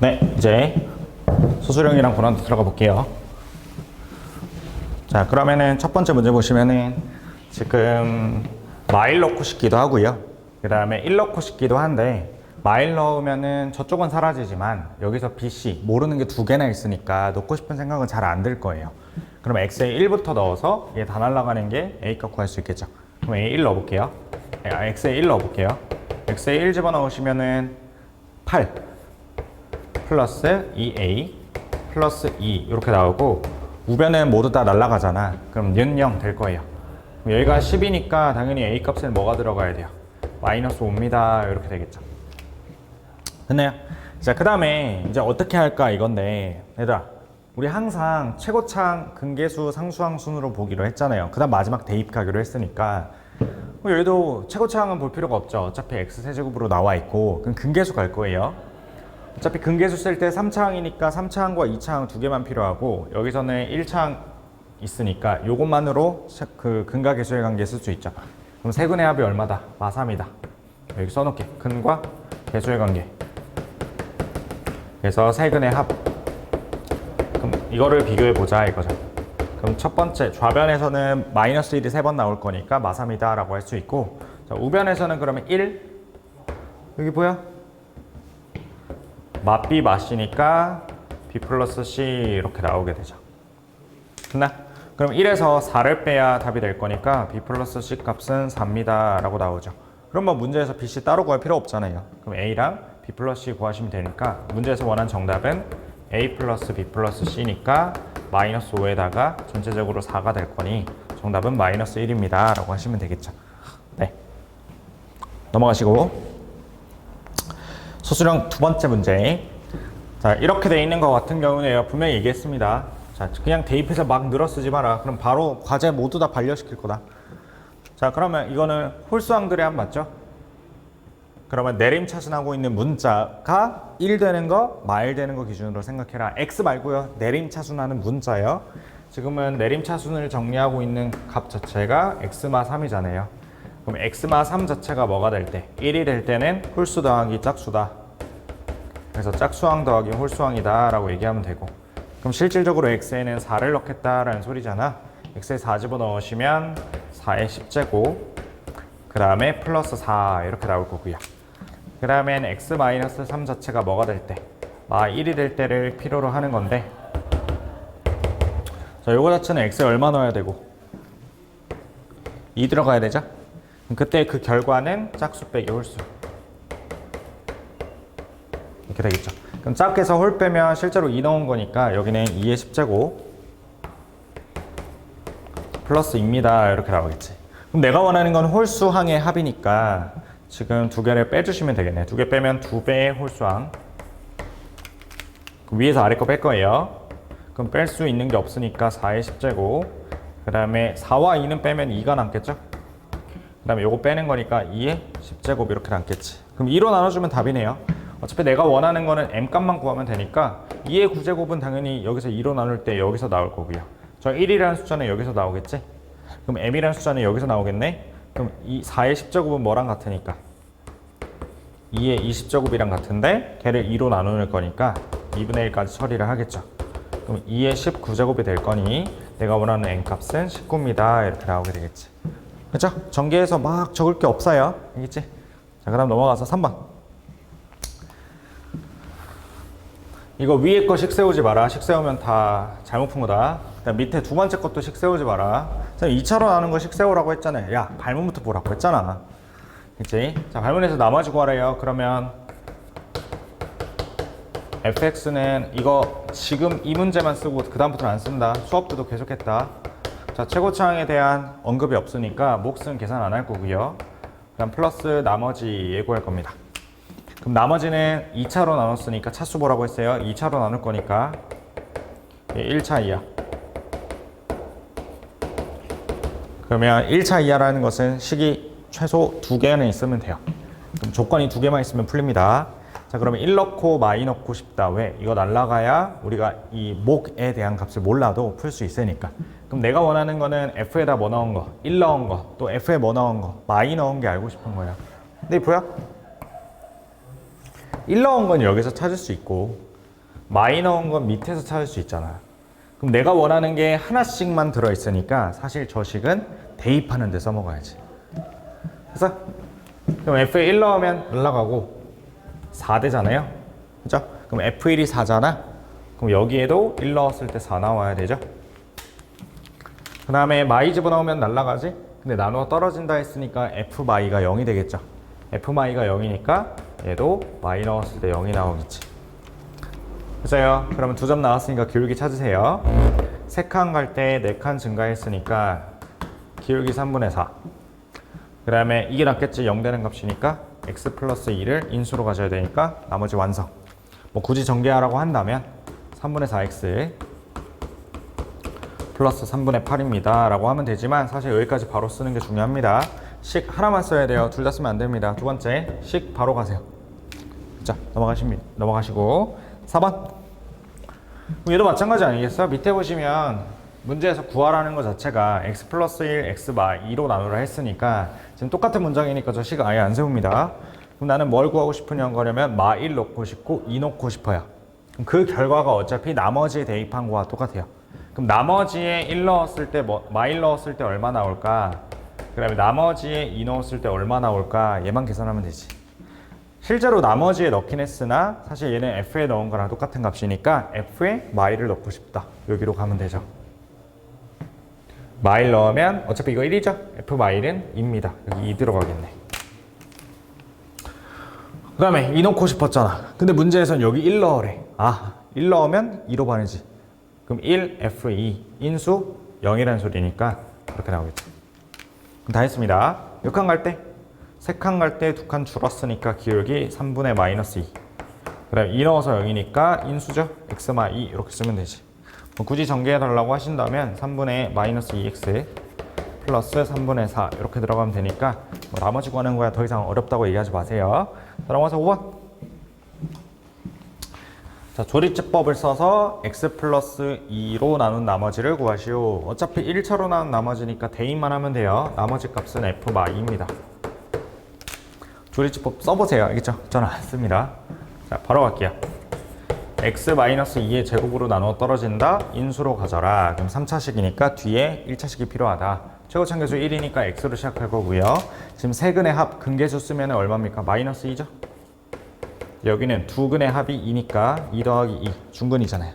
네, 이제 수수령이랑 고난도 들어가 볼게요. 자, 그러면은 첫 번째 문제 보시면은 지금 마일 넣고 싶기도 하고요. 그 다음에 1 넣고 싶기도 한데 마일 넣으면은 저쪽은 사라지지만 여기서 BC 모르는 게 두 개나 있으니까 넣고 싶은 생각은 잘 안 들 거예요. 그럼 X에 1부터 넣어서 얘 다 날아가는 게 A값 구할 수 있겠죠. 그럼 A에 1 넣어볼게요. X에 1 넣어볼게요. X에 1 집어넣으시면은 8 플러스 2A 플러스 2 이렇게 나오고 우변은 모두 다 날아가잖아. 그럼 는 0 될 거예요. 그럼 여기가 10이니까 당연히 A 값에는 뭐가 들어가야 돼요? 마이너스 5입니다. 이렇게 되겠죠. 됐나요? 자, 그 다음에 이제 어떻게 할까 이건데, 얘들아, 우리 항상 최고창 근계수 상수항 순으로 보기로 했잖아요. 그 다음 마지막 대입하기로 했으니까 여기도 최고창은 볼 필요가 없죠. 어차피 x세제곱으로 나와 있고 그럼 근계수 갈 거예요. 어차피 근계수 쓸 때 3차항이니까 3차항과 2차항 두 개만 필요하고 여기서는 1차항 있으니까 요것만으로 그 근과 계수의 관계 쓸 수 있죠. 그럼 세근의 합이 얼마다? 마3이다. 여기 써놓게. 근과 계수의 관계. 그래서 세근의 합. 그럼 이거를 비교해 보자 이거죠. 그럼 첫 번째 좌변에서는 마이너스 1이 3번 나올 거니까 마3이다 라고 할 수 있고, 자, 우변에서는 그러면 1 여기 보여? 마B 마C니까 B 플러스 C 이렇게 나오게 되죠. 됐나? 그럼 1에서 4를 빼야 답이 될 거니까 B 플러스 C 값은 4입니다 라고 나오죠. 그럼 뭐 문제에서 BC 따로 구할 필요 없잖아요. 그럼 A랑 B 플러스 C 구하시면 되니까 문제에서 원하는 정답은 A 플러스 B 플러스 C니까 마이너스 5에다가 전체적으로 4가 될 거니 정답은 마이너스 1입니다 라고 하시면 되겠죠. 네, 넘어가시고 소수령 두 번째 문제. 자, 이렇게 돼 있는 것 같은 경우는 분명히 얘기했습니다. 자, 그냥 대입해서 막 늘어 쓰지 마라. 그럼 바로 과제 모두 다 반려시킬 거다. 자, 그러면 이거는 홀수항들의 합 맞죠? 그러면 내림차순하고 있는 문자가 1 되는 거, 마일 되는 거 기준으로 생각해라. X 말고요. 내림차순하는 문자예요. 지금은 내림차순을 정리하고 있는 값 자체가 X마 3이잖아요. 그럼 X마 3 자체가 뭐가 될 때? 1이 될 때는 홀수 더하기 짝수다. 그래서 짝수항 더하기 홀수항이다 라고 얘기하면 되고, 그럼 실질적으로 X에는 4를 넣겠다라는 소리잖아. X에 4 집어넣으시면 4의 10제곱 그 다음에 플러스 4 이렇게 나올 거고요. 그 다음엔 X-3 자체가 뭐가 될 때? 마 1이 될 때를 필요로 하는 건데, 자, 요거 자체는 X에 얼마 넣어야 되고 2 들어가야 되죠? 그럼 그때 그 결과는 짝수 빼기 홀수 이렇게 되겠죠. 그럼 짝에서 홀 빼면 실제로 2 넣은 거니까 여기는 2의 10제곱 플러스 2입니다 이렇게 나오겠지. 그럼 내가 원하는 건 홀수항의 합이니까 지금 두 개를 빼주시면 되겠네. 두 개 빼면 2배의 홀수항. 위에서 아래 거 뺄 거예요. 그럼 뺄 수 있는 게 없으니까 4의 10제곱 그 다음에 4와 2는 빼면 2가 남겠죠. 그 다음에 요거 빼는 거니까 2의 10제곱 이렇게 남겠지. 그럼 2로 나눠주면 답이네요. 어차피 내가 원하는 거는 m값만 구하면 되니까 2의 9제곱은 당연히 여기서 2로 나눌 때 여기서 나올 거고요. 저 1이라는 숫자는 여기서 나오겠지? 그럼 m이라는 숫자는 여기서 나오겠네? 그럼 이 4의 10제곱은 뭐랑 같으니까? 2의 20제곱이랑 같은데 걔를 2로 나누는 거니까 2분의 1까지 처리를 하겠죠. 그럼 2의 19제곱이 될 거니 내가 원하는 n값은 19입니다 이렇게 나오게 되겠지. 그렇죠? 전개해서 막 적을 게 없어요. 알겠지? 자, 그 다음 넘어가서 3번. 이거 위에 거 식 세우지 마라. 식 세우면 다 잘못 푼 거다. 그다음 밑에 두 번째 것도 식 세우지 마라. 2차로 나눈 거 식 세우라고 했잖아요. 야, 발문부터 보라고 했잖아. 그치? 자, 발문에서 나머지 구하래요. 그러면 fx는 이거 지금 이 문제만 쓰고 그 다음부터는 안 쓴다. 수업 때도 계속했다. 자, 최고차항에 대한 언급이 없으니까 몫은 계산 안 할 거고요. 그다음 플러스 나머지 예고할 겁니다. 그럼 나머지는 2차로 나눴으니까 차수 보라고 했어요. 2차로 나눌 거니까 1차 이하. 그러면 1차 이하라는 것은 식이 최소 2개는 있으면 돼요. 그럼 조건이 2개만 있으면 풀립니다. 자, 그러면 1 넣고 마이 넣고 싶다. 왜? 이거 날라가야 우리가 이 목에 대한 값을 몰라도 풀 수 있으니까. 그럼 내가 원하는 거는 f에다 뭐 넣은 거, 1 넣은 거, 또 f에 뭐 넣은 거, 마이 넣은 게 알고 싶은 거야. 근데 보여? 1 넣은 건 여기서 찾을 수 있고 마이 넣은 건 밑에서 찾을 수 있잖아. 그럼 내가 원하는 게 하나씩만 들어있으니까 사실 저 식은 대입하는 데 써먹어야지. 그래서 그럼 F에 1 넣으면 올라가고 4되잖아요. 그죠? 그럼 F1이 4잖아. 그럼 여기에도 1 넣었을 때 4 나와야 되죠. 그 다음에 마이 집어넣으면 날라가지. 근데 나누어 떨어진다 했으니까 F 마이가 0이 되겠죠. F 마이가 0이니까 얘도 마이 넣었을 때 0이 나오겠지. 그죠? 그러면 2점 나왔으니까 기울기 찾으세요. 3칸 갈 때 4칸 증가했으니까 기울기 3분의 4. 그 다음에 이게 낫겠지. 0 되는 값이니까 x 플러스 2를 인수로 가져야 되니까 나머지 완성. 뭐 굳이 전개하라고 한다면 3분의 4x 플러스 3분의 8입니다 라고 하면 되지만 사실 여기까지 바로 쓰는 게 중요합니다. 식 하나만 써야 돼요. 둘 다 쓰면 안 됩니다. 두 번째 식 바로 가세요. 자, 넘어가시고 4번. 얘도 마찬가지 아니겠어요? 밑에 보시면 문제에서 구하라는 것 자체가 x 플러스 1, x 마 2로 나누라 했으니까 지금 똑같은 문장이니까 저 식 아예 안 세웁니다. 그럼 나는 뭘 구하고 싶으냐는 거냐면 마 1 넣고 싶고 2 넣고 싶어요. 그럼 그 결과가 어차피 나머지에 대입한 거와 똑같아요. 그럼 나머지에 1 넣었을 때 마 1 넣었을 때 얼마 나올까? 그 다음에 나머지에 2 넣었을 때 얼마 나올까? 얘만 계산하면 되지. 실제로 나머지에 넣긴 했으나 사실 얘는 F에 넣은 거랑 똑같은 값이니까 F에 마이를 넣고 싶다. 여기로 가면 되죠. 마일 넣으면 어차피 이거 1이죠? F 마일은 2입니다. 여기 2 들어가겠네. 그 다음에 2 넣고 싶었잖아. 근데 문제에선 여기 1 넣으래. 1 넣으면 2로 반이지. 그럼 1, F2, 인수 0이라는 소리니까 그렇게 나오겠죠. 그럼 다 했습니다. 몇 칸 갈 때? 3칸 갈 때 2칸 줄었으니까 기울기 3분의 마이너스 2. 그 다음에 2 넣어서 0이니까 인수죠? x마 2 이렇게 쓰면 되지. 뭐 굳이 전개해달라고 하신다면 3분의 마이너스 2x 플러스 3분의 4 이렇게 들어가면 되니까 뭐 나머지 구하는 거야 더 이상 어렵다고 얘기하지 마세요. 자, 넘어가서 5번. 자, 조립제법을 써서 x 플러스 2로 나눈 나머지를 구하시오. 어차피 1차로 나눈 나머지니까 대입만 하면 돼요. 나머지 값은 f 마 2입니다. 조립제법 써보세요. 알겠죠? 저는 안 씁니다. 자, 바로 갈게요. x-2의 제곱으로 나누어 떨어진다. 인수로 가져라. 그럼 3차식이니까 뒤에 1차식이 필요하다. 최고차계수 1이니까 x로 시작할 거고요. 지금 세 근의 합 근계수 쓰면 얼마입니까? 마이너스 2죠? 여기는 두 근의 합이 2니까 2 더하기 2 중근이잖아요.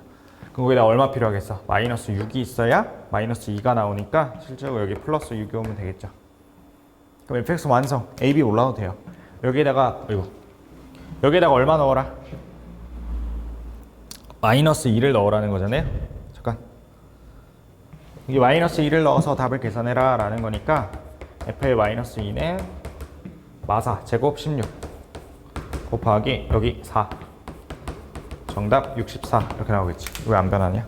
그럼 거기다 얼마 필요하겠어? 마이너스 6이 있어야 마이너스 2가 나오니까 실제로 여기 플러스 6이 오면 되겠죠. 그럼 fx 완성. a, b 올라도 돼요. 여기에다가 얼마 넣어라? 마이너스 2를 넣으라는 거잖아요. 잠깐. 여기 마이너스 2를 넣어서 답을 계산해라 라는 거니까 f의 마이너스 2는 마사 제곱 16 곱하기 여기 4 정답 64 이렇게 나오겠지. 왜 안 변하냐?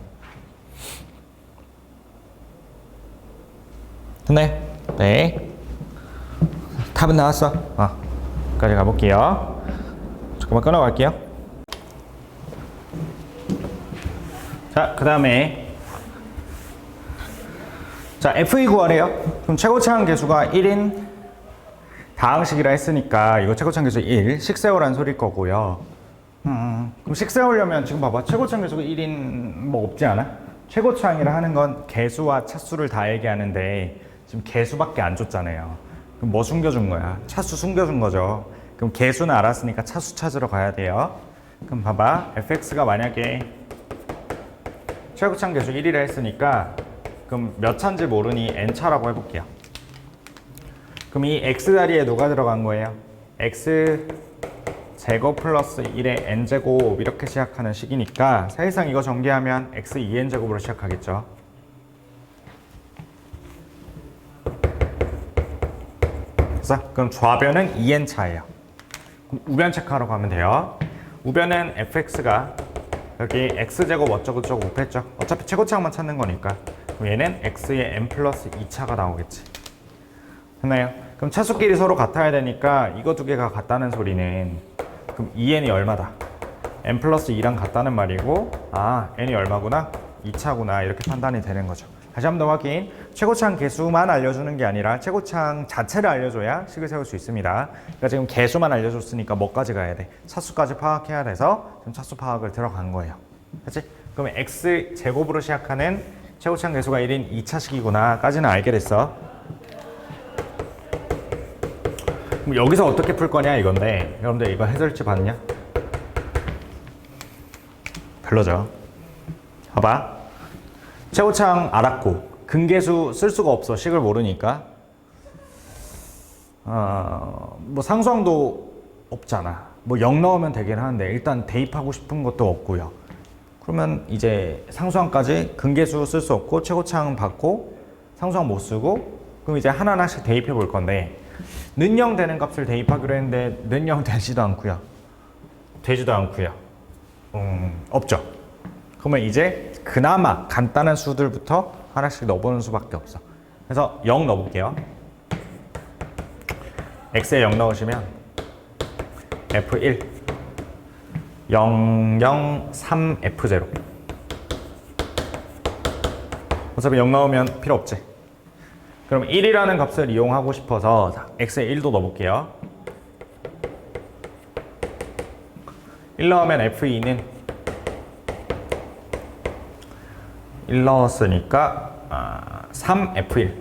됐나요? 네. 답은 나왔어. 여기까지 가볼게요. 잠깐만 끊어갈게요. 자, 그 다음에 자, F2 구하래요. 그럼 최고차항 계수가 1인 다항식이라 했으니까 이거 최고차항 계수 1, 식 세우라는 소리일 거고요. 그럼 식 세우려면 지금 봐봐. 최고차항 계수가 1인 뭐 없지 않아? 최고차항이라 하는 건 개수와 차수를 다 얘기하는데 지금 개수밖에 안 줬잖아요. 그럼 뭐 숨겨준 거야? 차수 숨겨준 거죠. 그럼 개수는 알았으니까 차수 찾으러 가야 돼요. 그럼 봐봐. fx가 만약에 최고차항 계수 1이라 했으니까 그럼 몇 차인지 모르니 n차라고 해볼게요. 그럼 이 x자리에 누가 들어간 거예요? x 제곱 플러스 1의 n제곱 이렇게 시작하는 식이니까 사실상 이거 전개하면 x 2n제곱으로 시작하겠죠. 그래서 그럼 좌변은 2n차예요. 그럼 우변 체크하러 가면 돼요. 우변은 fx가 여기 x제곱 어쩌고저쩌고 곱했죠. 어차피 최고차항만 찾는 거니까. 그럼 얘는 x의 n 플러스 2차가 나오겠지. 됐나요? 그럼 차수끼리 서로 같아야 되니까 이거 두 개가 같다는 소리는 그럼 2n이 얼마다? n 플러스 2랑 같다는 말이고 n이 얼마구나? 2차구나 이렇게 판단이 되는 거죠. 다시 한 번 더 확인. 최고차항 개수만 알려주는 게 아니라 최고차항 자체를 알려줘야 식을 세울 수 있습니다. 그러니까 지금 개수만 알려줬으니까 뭐까지 가야 돼? 차수까지 파악해야 돼서 지금 차수 파악을 들어간 거예요. 그치? 그러면 x 제곱으로 시작하는 최고차항 계수가 1인 2차식이구나 까지는 알게 됐어. 그럼 여기서 어떻게 풀 거냐 이건데, 여러분들 이거 해설지 봤냐? 별로죠. 봐봐. 최고차항 알았고 근계수 쓸 수가 없어. 식을 모르니까. 뭐 상수항도 없잖아. 뭐 0 넣으면 되긴 하는데 일단 대입하고 싶은 것도 없고요. 그러면 이제 상수항까지 근계수 쓸 수 없고 최고차항 받고 상수항 못 쓰고, 그럼 이제 하나하나씩 대입해 볼 건데, 는 0 되는 값을 대입하기로 했는데 는 0 되지도 않고요. 되지도 않고요. 없죠. 그러면 이제 그나마 간단한 수들부터 하나씩 넣어보는 수밖에 없어. 그래서 0 넣어볼게요. x에 0 넣으시면 f1 0, 0, 3, f0. 어차피 0 넣으면 필요 없지. 그럼 1이라는 값을 이용하고 싶어서 x에 1도 넣어볼게요. 1 넣으면 f2는 1 넣었으니까 3f1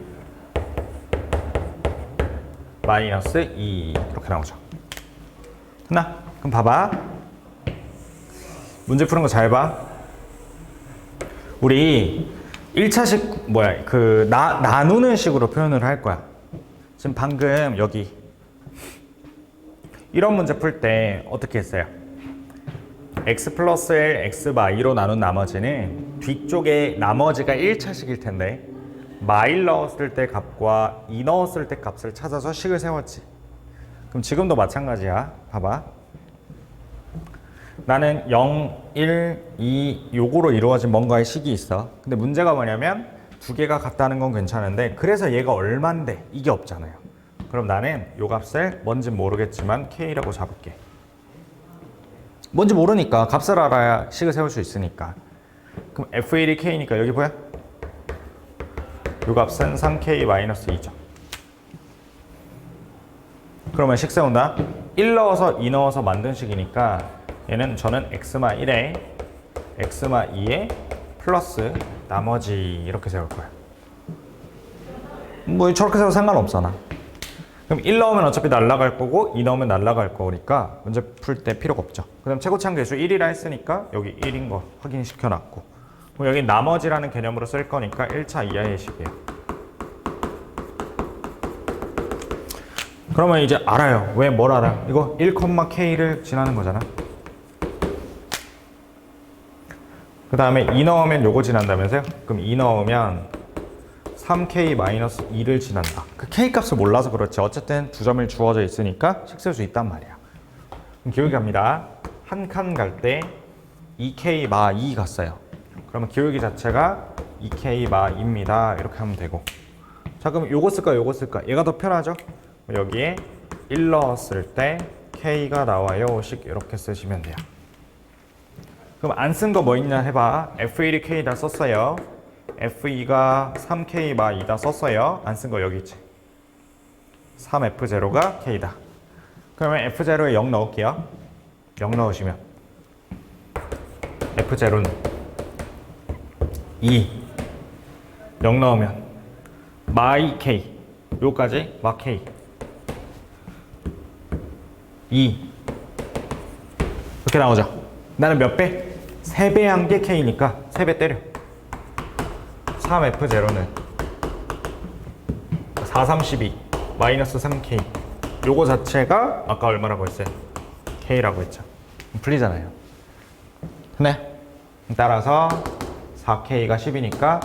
마이너스 2 이렇게 나오죠. 됐나? 그럼 봐봐. 문제 푸는 거 잘 봐. 우리 1차식 나누는 식으로 표현을 할 거야. 지금 방금 여기 이런 문제 풀 때 어떻게 했어요? x 플러스 l, x 마이로 나눈 나머지는 뒤쪽에 나머지가 1차식일 텐데 마일 넣었을 때 값과 2 넣었을 때 값을 찾아서 식을 세웠지. 그럼 지금도 마찬가지야. 봐봐. 나는 0, 1, 2 요거로 이루어진 뭔가의 식이 있어. 근데 문제가 뭐냐면 두 개가 같다는 건 괜찮은데 그래서 얘가 얼만데 이게 없잖아요. 그럼 나는 요 값을 뭔진 모르겠지만 K라고 잡을게. 뭔지 모르니까 값을 알아야 식을 세울 수 있으니까. 그럼 F1이 K니까 여기 보여? 요 값은 3K-2죠. 그러면 식 세운다. 1 넣어서 2 넣어서 만든 식이니까 얘는 저는 x마1에 x마2에 플러스 나머지 이렇게 세울 거야. 뭐 저렇게 세워도 상관없잖아. 그럼 1 넣으면 어차피 날아갈 거고 2 넣으면 날아갈 거니까 문제 풀 때 필요가 없죠. 그 다음 최고차항 계수 1이라 했으니까 여기 1인 거 확인시켜 놨고, 그럼 여기 나머지라는 개념으로 쓸 거니까 1차 이하의 식이에요. 그러면 이제 알아요. 왜 뭘 알아? 이거 1,k를 지나는 거잖아. 그 다음에 2 넣으면 요거 지난다면서요? 그럼 2 넣으면 3k-2를 지난다. 그 k 값을 몰라서 그렇지 어쨌든 두 점을 주어져 있으니까 식 쓸 수 있단 말이야. 그럼 기울기 갑니다. 한 칸 갈 때 2k-2 갔어요. 그러면 기울기 자체가 2k-2입니다. 이렇게 하면 되고. 자, 그럼 요거 쓸까 요거 쓸까? 얘가 더 편하죠? 여기에 1 넣었을 때 k가 나와요 식 이렇게 쓰시면 돼요. 그럼 안 쓴 거 뭐 있냐 해봐. F1이 K다 썼어요. F2가 3K-2다 썼어요. 안 쓴 거 여기 있지. 3F0가 K다. 그러면 F0에 0 넣을게요. 0 넣으시면 F0는 2 0 넣으면 마이 K 요까지 마 K 2 이렇게 나오죠. 나는 몇 배? 3배 한 게 K니까 3배 때려. 3F0는 4, 32 마이너스 3K 요거 자체가 아까 얼마라고 했어요? K라고 했죠. 풀리잖아요. 네. 따라서 4K가 10이니까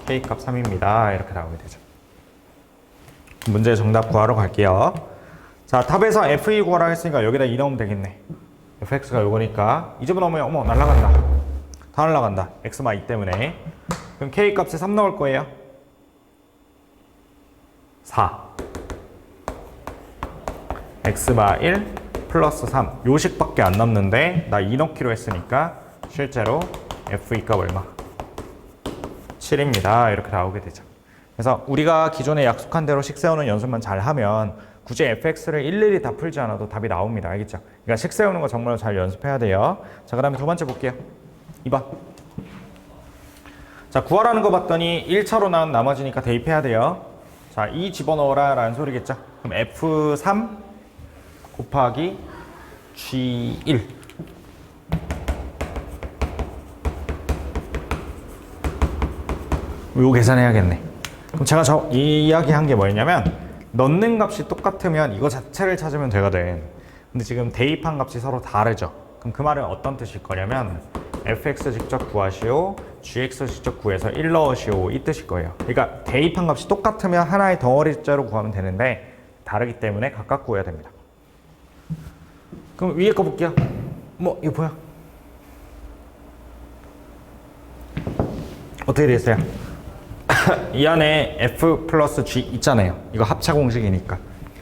K값 3입니다. 이렇게 나오게 되죠. 문제 정답 구하러 갈게요. 자, 탑에서 F2 구하라 했으니까 여기다 2 넣으면 되겠네. fx가 요거니까 이 집어 넣으면 어머 날라간다. 다 날라간다. x마 2 때문에. 그럼 k 값에 3 넣을 거예요. 4 x마 1 플러스 3 요식밖에 안 남는데 나 2 넣기로 했으니까 실제로 f2 값 얼마? 7입니다. 이렇게 나오게 되죠. 그래서 우리가 기존에 약속한 대로 식 세우는 연습만 잘 하면 굳이 fx를 일일이 다 풀지 않아도 답이 나옵니다. 알겠죠? 그러니까 식 세우는 거 정말 잘 연습해야 돼요. 자, 그 다음에 두 번째 볼게요. 2번. 자, 구하라는 거 봤더니 1차로 나온 나머지니까 대입해야 돼요. 자, 2 집어넣어라 라는 소리겠죠. 그럼 F3 곱하기 G1. 요 계산해야겠네. 그럼 제가 이 이야기 한 게 뭐였냐면, 넣는 값이 똑같으면 이거 자체를 찾으면 되거든. 근데 지금 대입한 값이 서로 다르죠. 그럼 그 말은 어떤 뜻일 거냐면, fx 직접 구하시오, gx 직접 구해서 1 넣으시오, 이 뜻일 거예요. 그러니까 대입한 값이 똑같으면 하나의 덩어리 숫자로 구하면 되는데, 다르기 때문에 각각 구해야 됩니다. 그럼 위에 거 볼게요. 뭐 이거 보여? 어떻게 되겠어요? 이 안에 f 플러스 g 있잖아요. 이거 합차 공식이니까.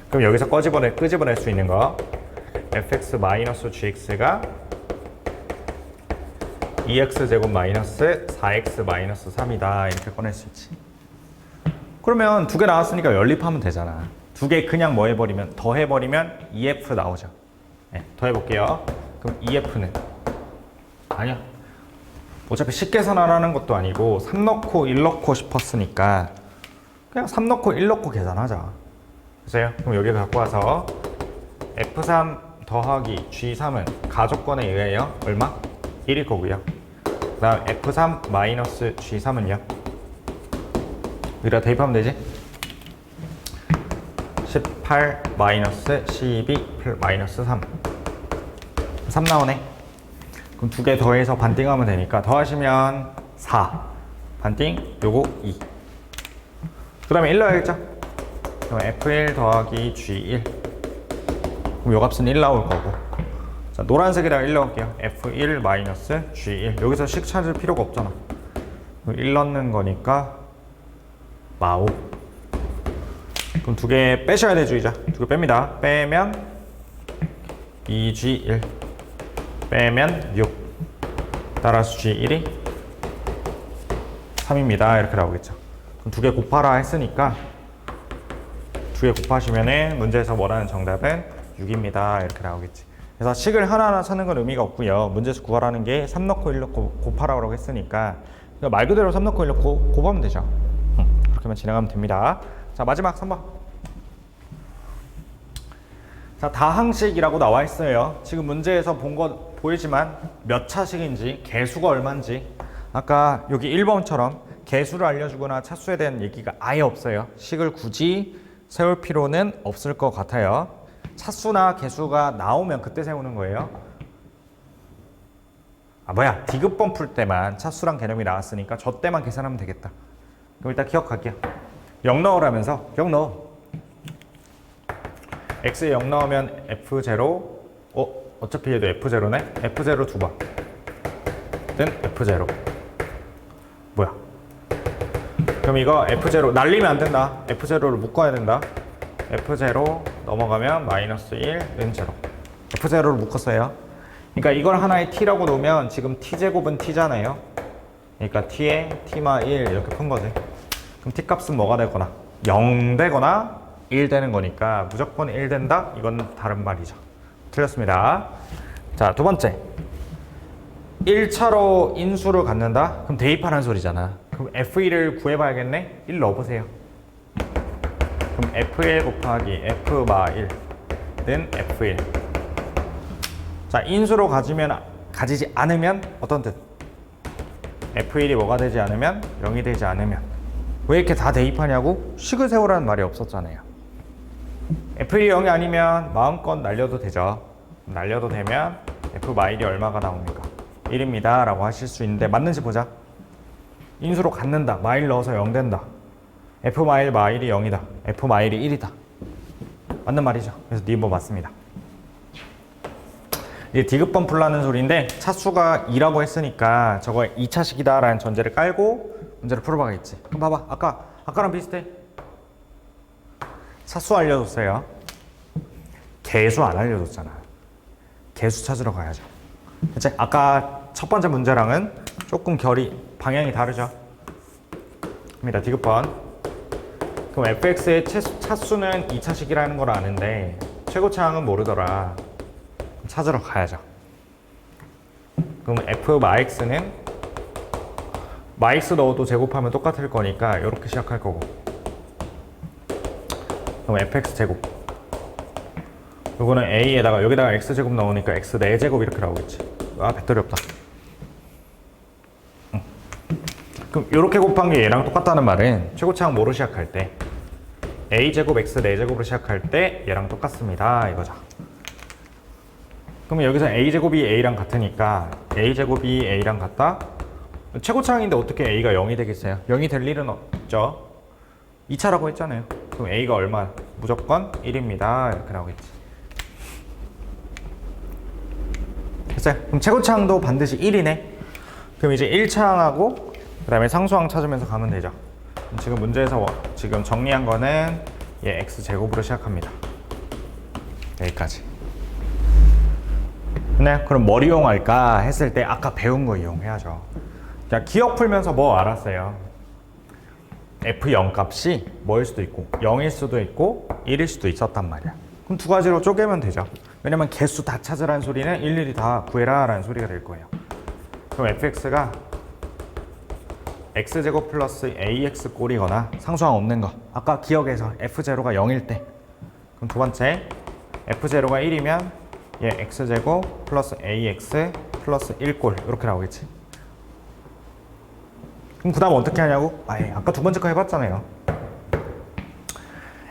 그럼 여기서 끄집어낼 수 있는 거, fx 마이너스 gx가 2x제곱 마이너스 4x 마이너스 3이다 이렇게 꺼낼 수 있지. 그러면 두 개 나왔으니까 연립하면 되잖아. 두 개 그냥 뭐 해버리면, 더해버리면 2f 나오죠. 네, 더해볼게요. 그럼 2f는 아니야, 어차피 식계산하라는 것도 아니고 3 넣고 1 넣고 싶었으니까 그냥 3 넣고 1 넣고 계산하자. 그래요? 그럼 여기 갖고 와서 F3 더하기 G3은 가족권에 의해요. 얼마? 1일 거고요. 그 다음 F3 마이너스 G3은요. 여기다 대입하면 되지? 18 마이너스 12 마이너스 3. 3 나오네. 그럼 두 개 더해서 반띵하면 되니까 더하시면 4, 반띵 요거 2. 그 다음에 1 넣어야겠죠? 그럼 F1 더하기 G1. 그럼 요 값은 1 나올 거고. 자, 노란색에다가 1 넣을게요. F1 마이너스 G1. 여기서 식 찾을 필요가 없잖아. 1 넣는 거니까 마오. 그럼 두 개 빼셔야 되죠, 이제. 두 개 뺍니다. 빼면 2G1. 빼면 6. 따라서 G1이 3입니다. 이렇게 나오겠죠. 그럼 두 개 곱하라 했으니까 두 개 곱하시면은 문제에서 원하는 정답은 6입니다. 이렇게 나오겠지. 그래서 식을 하나하나 찾는 건 의미가 없고요. 문제에서 구하라는 게 3 넣고 1 넣고 곱하라고 했으니까 말 그대로 3 넣고 1 넣고 곱하면 되죠. 그렇게만 진행하면 됩니다. 자, 마지막 3번. 자, 다항식이라고 나와 있어요. 지금 문제에서 본 거 보이지만 몇 차식인지, 개수가 얼마인지, 아까 여기 1번처럼 개수를 알려주거나 차수에 대한 얘기가 아예 없어요. 식을 굳이 세울 필요는 없을 것 같아요. 차수나 개수가 나오면 그때 세우는 거예요. 디귿번 풀 때만 차수랑 개념이 나왔으니까 저 때만 계산하면 되겠다. 그럼 일단 기억할게요. 0 넣으라면서 0 넣어. x에 0 넣으면 f0. 어차피 얘도 f0네. f0 두 번. 는 f0. 뭐야? 그럼 이거 f0 날리면 안 된다. f0를 묶어야 된다. f0 넘어가면 마이너스 1는 0. f0를 묶었어요. 그러니까 이걸 하나의 t라고 놓으면 지금 t제곱은 t잖아요. 그러니까 t에 t마 1 이렇게 푼 거지. 그럼 t 값은 뭐가 되거나 0 되거나 1 되는 거니까 무조건 1 된다? 이건 다른 말이죠. 틀렸습니다. 자, 두 번째. 1차로 인수를 갖는다? 그럼 대입하라는 소리잖아. 그럼 F1을 구해봐야겠네? 1 넣어보세요. 그럼 F1 곱하기 F마 1는 F1. 자, 인수로 가지지 않으면 어떤 뜻? F1이 뭐가 되지 않으면? 0이 되지 않으면. 왜 이렇게 다 대입하냐고? 식을 세우라는 말이 없었잖아요. F1이 0이 아니면 마음껏 날려도 되죠. 날려도 되면 F-1이 얼마가 나옵니까? 1입니다 라고 하실 수 있는데 맞는지 보자. 인수로 갖는다. 마일 넣어서 0 된다. F-1 마일이 0이다. F-1이 1이다. 맞는 말이죠. 그래서 니은번 맞습니다. 이게 디귿번 풀라는 소리인데 차수가 2라고 했으니까 저거 2차식이다 라는 전제를 깔고 문제를 풀어봐야겠지. 그럼 봐봐. 아까랑 비슷해. 차수 알려줬어요. 개수 안 알려줬잖아. 개수 찾으러 가야죠. 이제 아까 첫 번째 문제랑은 조금 방향이 다르죠. 입니다. 디귿번. 그럼 fx의 차수는 2차식이라는 걸 아는데 최고차항은 모르더라. 찾으러 가야죠. 그럼 그럼 f 마x는 마x 넣어도 제곱하면 똑같을 거니까 이렇게 시작할 거고, 그럼 fx 제곱, 요거는 a에다가 여기다가 x 제곱 넣으니까 x 4제곱 이렇게 나오겠지. 아, 배터리 없다. 그럼 이렇게 곱한 게 얘랑 똑같다는 말은 최고차항 뭐로 시작할 때 a제곱 x 4제곱으로 시작할 때 얘랑 똑같습니다 이거죠. 그러면 여기서 a제곱이 a랑 같으니까 a제곱이 a랑 같다? 최고차항인데 어떻게 a가 0이 되겠어요? 0이 될 일은 없죠. 2차라고 했잖아요. 그럼 a가 얼마? 무조건 1입니다. 이렇게 나오겠지. 됐어요? 그럼 최고차항도 반드시 1이네. 그럼 이제 1차항하고 그 다음에 상수항 찾으면서 가면 되죠. 지금 문제에서 지금 정리한 거는 얘 x제곱으로 시작합니다. 여기까지. 네, 그럼 뭘 이용할까 했을 때 아까 배운 거 이용해야죠. 자, 기억 풀면서 뭐 알았어요? f0 값이 뭐일 수도 있고 0일 수도 있고 1일 수도 있었단 말이야. 그럼 두 가지로 쪼개면 되죠. 왜냐면 개수 다 찾으라는 소리는 일일이 다 구해라 라는 소리가 될 거예요. 그럼 fx가 x제곱 플러스 ax 꼴이거나 상수항 없는 거, 아까 기억에서 f0가 0일 때. 그럼 두 번째 f0가 1이면 얘 x제곱 플러스 ax 플러스 1꼴 이렇게 나오겠지. 그럼 그 다음 어떻게 하냐고? 아까 두 번째 거 해봤잖아요.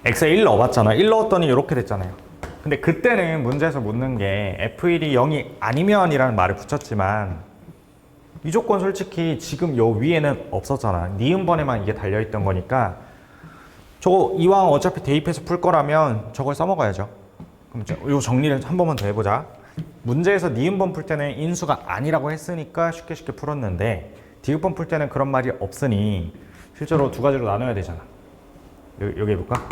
x에 1 넣어봤잖아. 1 넣었더니 이렇게 됐잖아요. 근데 그때는 문제에서 묻는 게 f1이 0이 아니면 이라는 말을 붙였지만 이 조건 솔직히 지금 요 위에는 없었잖아. 니은번에만 이게 달려있던 거니까 저거 이왕 어차피 대입해서 풀 거라면 저걸 써먹어야죠. 그럼 요 정리를 한 번만 더 해보자. 문제에서 니은번 풀 때는 인수가 아니라고 했으니까 쉽게 풀었는데 디귿번 풀 때는 그런 말이 없으니 실제로 두 가지로 나눠야 되잖아. 여기 해볼까?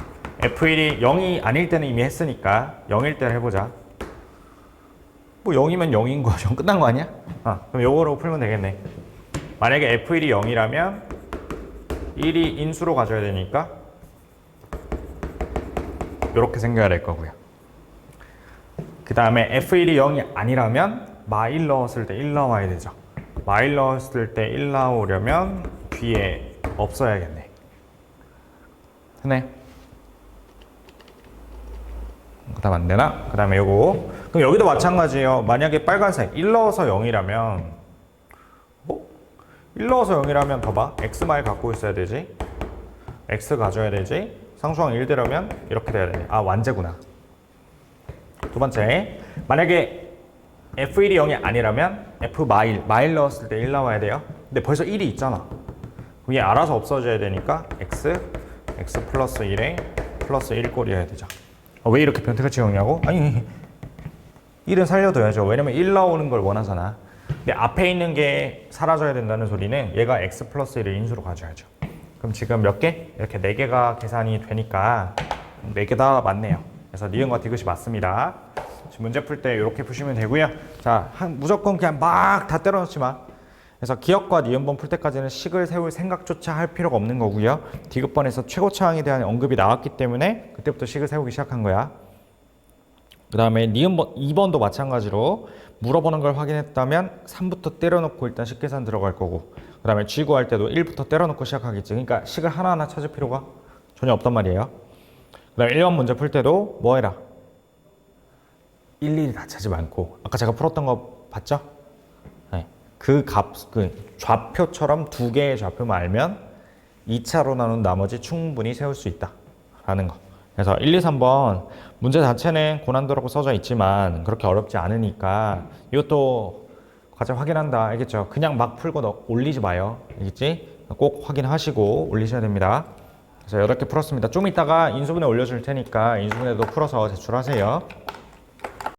f1이 0이 아닐 때는 이미 했으니까 0일 때를 해보자. 뭐 0이면 0인 거죠. 끝난 거 아니야? 그럼 요거로 풀면 되겠네. 만약에 f1이 0이라면 1이 인수로 가져야 되니까 이렇게 생겨야 될 거고요. 그 다음에 f1이 0이 아니라면 마1 넣었을 때 1 나와야 되죠. 마1 넣었을 때 1 나오려면 뒤에 없어야겠네. 됐네. 그 다음 안 되나? 그 다음에 요거. 그럼 여기도 마찬가지예요. 만약에 빨간색 1 넣어서 0이라면 1 넣어서 0이라면 봐봐. x마일 갖고 있어야 되지. x 가져야 되지. 상수항 1 되려면 이렇게 돼야 되네. 완제구나. 두 번째, 만약에 f1이 0이 아니라면 f 마일 넣었을 때 1 나와야 돼요. 근데 벌써 1이 있잖아. 그럼 얘 알아서 없어져야 되니까 x 플러스 1에 플러스 1 꼴이어야 되죠. 왜 이렇게 변태같이 적냐고? 아니 1은 살려둬야죠. 왜냐면 1 나오는 걸 원하잖아. 근데 앞에 있는 게 사라져야 된다는 소리는 얘가 x 플러스 1을 인수로 가져야죠. 그럼 지금 몇 개? 이렇게 4개가 계산이 되니까 4개 다 맞네요. 그래서 니은과 디귿이 맞습니다. 지금 문제 풀 때 이렇게 푸시면 되고요. 자, 무조건 그냥 막 다 때려 넣지 마. 그래서 기억과 니은번 풀 때까지는 식을 세울 생각조차 할 필요가 없는 거고요. 디귿번에서 최고차항에 대한 언급이 나왔기 때문에 그때부터 식을 세우기 시작한 거야. 그 다음에 니은번 2번도 마찬가지로 물어보는 걸 확인했다면 3부터 때려놓고 일단 식계산 들어갈 거고, 그 다음에 G 구할 때도 1부터 때려놓고 시작하겠지. 그러니까 식을 하나하나 찾을 필요가 전혀 없단 말이에요. 그 다음에 1번 문제 풀 때도 뭐 해라? 일일이 다 찾지 않고, 아까 제가 풀었던 거 봤죠? 네. 그 좌표처럼 두 개의 좌표만 알면 2차로 나눈 나머지 충분히 세울 수 있다 라는 거. 그래서 1, 2, 3번 문제 자체는 고난도라고 써져 있지만 그렇게 어렵지 않으니까 이것도 과제 확인한다, 알겠죠? 그냥 막 풀고 올리지 마요, 알겠지? 꼭 확인하시고 올리셔야 됩니다. 그래서 8개 풀었습니다. 좀 이따가 인수분해 올려줄 테니까 인수분해도 풀어서 제출하세요.